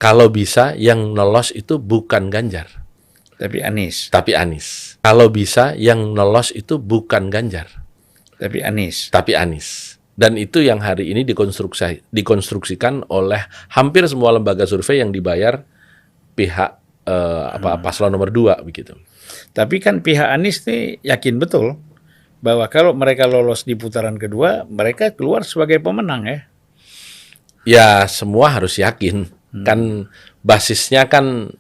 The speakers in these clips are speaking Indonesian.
Kalau bisa yang lolos itu bukan Ganjar, Tapi Anies. tapi Anies. Kalau bisa yang lolos itu bukan Ganjar, Tapi Anies. tapi Anies. Dan itu yang hari ini dikonstruksikan oleh hampir semua lembaga survei yang dibayar pihak paslon nomor 2 begitu. Tapi kan pihak Anies nih yakin betul bahwa kalau mereka lolos di putaran kedua, mereka keluar sebagai pemenang ya. Ya semua harus yakin. Kan basisnya kan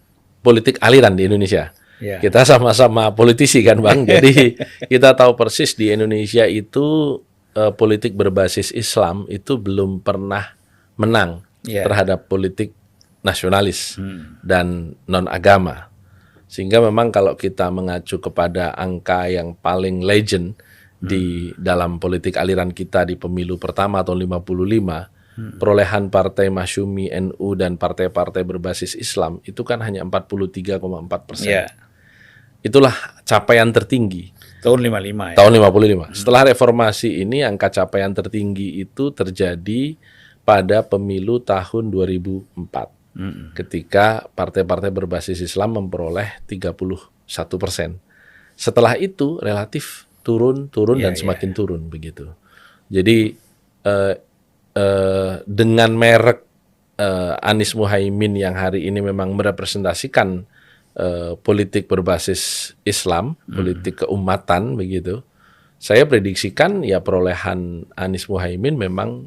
politik aliran di Indonesia. Ya. Kita sama-sama politisi kan Bang. Jadi kita tahu persis di Indonesia itu politik berbasis Islam itu belum pernah menang terhadap politik nasionalis dan non-agama. Sehingga memang kalau kita mengacu kepada angka yang paling legend di dalam politik aliran kita di pemilu pertama tahun 55, perolehan partai Masyumi, NU, dan partai-partai berbasis Islam itu kan hanya 43,4%. Ya. Itulah capaian tertinggi. Tahun 55 ya. Tahun 55. Setelah reformasi ini angka capaian tertinggi itu terjadi pada pemilu tahun 2004. Ketika partai-partai berbasis Islam memperoleh 31%. Setelah itu relatif turun dan semakin turun begitu. Jadi dengan merek Anies Muhaimin yang hari ini memang merepresentasikan politik berbasis Islam, politik keumatan begitu. Saya prediksikan ya perolehan Anies Muhaimin memang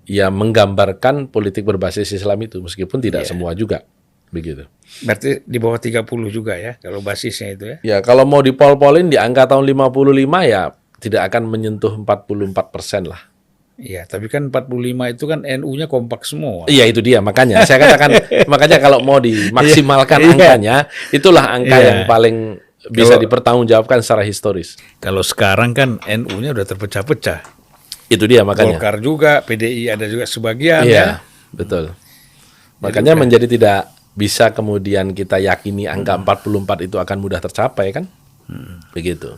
ya menggambarkan politik berbasis Islam itu meskipun tidak semua juga begitu. Berarti di bawah 30 juga ya kalau basisnya itu ya. Ya kalau mau dipol-polin di angka tahun 55 ya tidak akan menyentuh 44% lah. Iya, tapi kan 45 itu kan NU-nya kompak semua. Iya itu dia makanya saya katakan makanya kalau mau dimaksimalkan angkanya itulah angka yang paling bisa dipertanggungjawabkan secara historis. Kalau sekarang kan NU-nya udah terpecah-pecah. Itu dia makanya. Golkar juga, PDI ada juga sebagian ya. Betul. Makanya menjadi tidak bisa kemudian kita yakini angka 44 itu akan mudah tercapai kan? Begitu.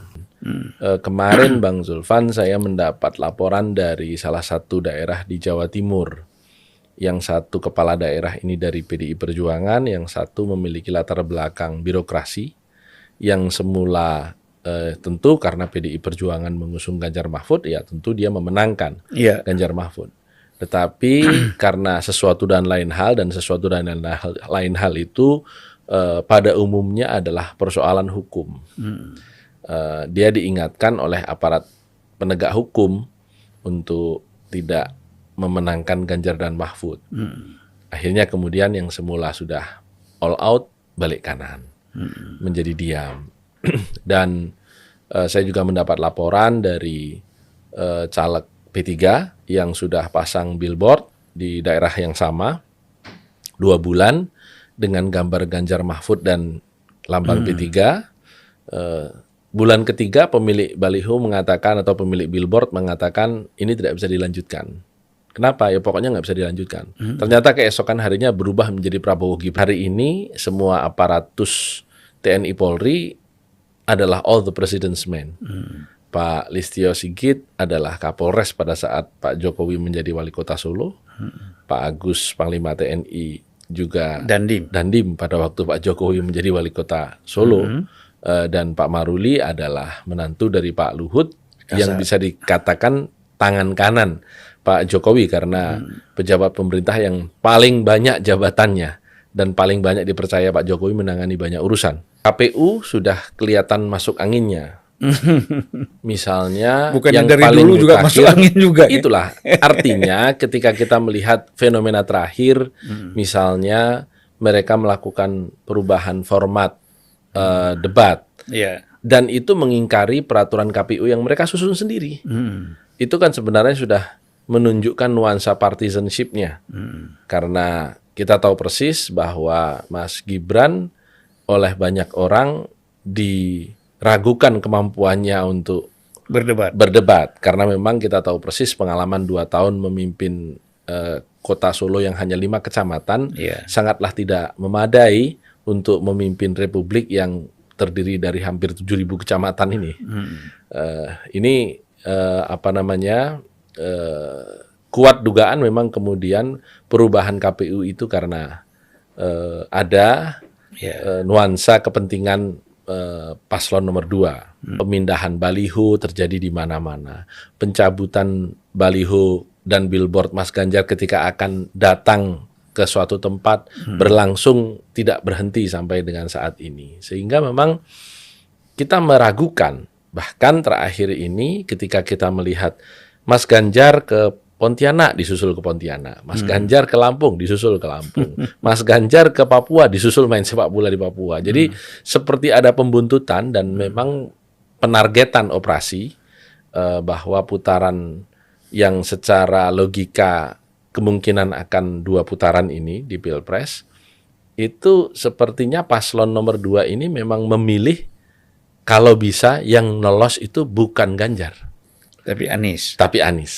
Kemarin Bang Zulfan saya mendapat laporan dari salah satu daerah di Jawa Timur. Yang satu kepala daerah ini dari PDI Perjuangan, yang satu memiliki latar belakang birokrasi, yang semula tentu karena PDI Perjuangan mengusung Ganjar Mahfud, ya tentu dia memenangkan Ganjar Mahfud. Tetapi karena sesuatu dan lain hal lain hal itu pada umumnya adalah persoalan hukum. Dia diingatkan oleh aparat penegak hukum untuk tidak memenangkan Ganjar dan Mahfud. Akhirnya kemudian yang semula sudah all out balik kanan, menjadi diam. Dan saya juga mendapat laporan dari caleg P3 yang sudah pasang billboard di daerah yang sama 2 bulan dengan gambar Ganjar Mahfud dan lambang P3. Bulan ketiga pemilik baliho mengatakan atau pemilik billboard mengatakan ini tidak bisa dilanjutkan. Kenapa? Ya pokoknya nggak bisa dilanjutkan. Ternyata keesokan harinya berubah menjadi Prabowo Gibran. Hari ini semua aparatus TNI Polri adalah all the president's men. Pak Listio Sigit adalah Kapolres pada saat Pak Jokowi menjadi wali kota Solo. Pak Agus Panglima TNI juga Dandim pada waktu Pak Jokowi menjadi wali kota Solo. Dan Pak Maruli adalah menantu dari Pak Luhut yang bisa dikatakan tangan kanan Pak Jokowi karena pejabat pemerintah yang paling banyak jabatannya dan paling banyak dipercaya Pak Jokowi menangani banyak urusan. KPU sudah kelihatan masuk anginnya. Misalnya bukannya yang dari paling dulu juga masuk angin juga. Itulah artinya ketika kita melihat fenomena terakhir, misalnya mereka melakukan perubahan format debat, dan itu mengingkari peraturan KPU yang mereka susun sendiri. Itu kan sebenarnya sudah menunjukkan nuansa partisanship-nya, karena kita tahu persis bahwa Mas Gibran oleh banyak orang diragukan kemampuannya untuk berdebat karena memang kita tahu persis pengalaman 2 tahun memimpin kota Solo yang hanya 5 kecamatan sangatlah tidak memadai untuk memimpin republik yang terdiri dari hampir 7.000 kecamatan ini. Ini kuat dugaan memang kemudian perubahan KPU itu karena ada Ya. nuansa kepentingan paslon nomor 2. Pemindahan baliho terjadi di mana-mana. Pencabutan baliho dan billboard Mas Ganjar ketika akan datang ke suatu tempat berlangsung tidak berhenti sampai dengan saat ini. Sehingga memang kita meragukan. Bahkan terakhir ini ketika kita melihat Mas Ganjar ke Pontianak disusul ke Pontianak, Mas Ganjar ke Lampung disusul ke Lampung, Mas Ganjar ke Papua disusul main sepak bola di Papua. Jadi seperti ada pembuntutan dan memang penargetan operasi bahwa putaran yang secara logika kemungkinan akan 2 putaran ini di Pilpres itu sepertinya paslon nomor 2 ini memang memilih kalau bisa yang lolos itu bukan Ganjar, Tapi Anies. tapi Anies.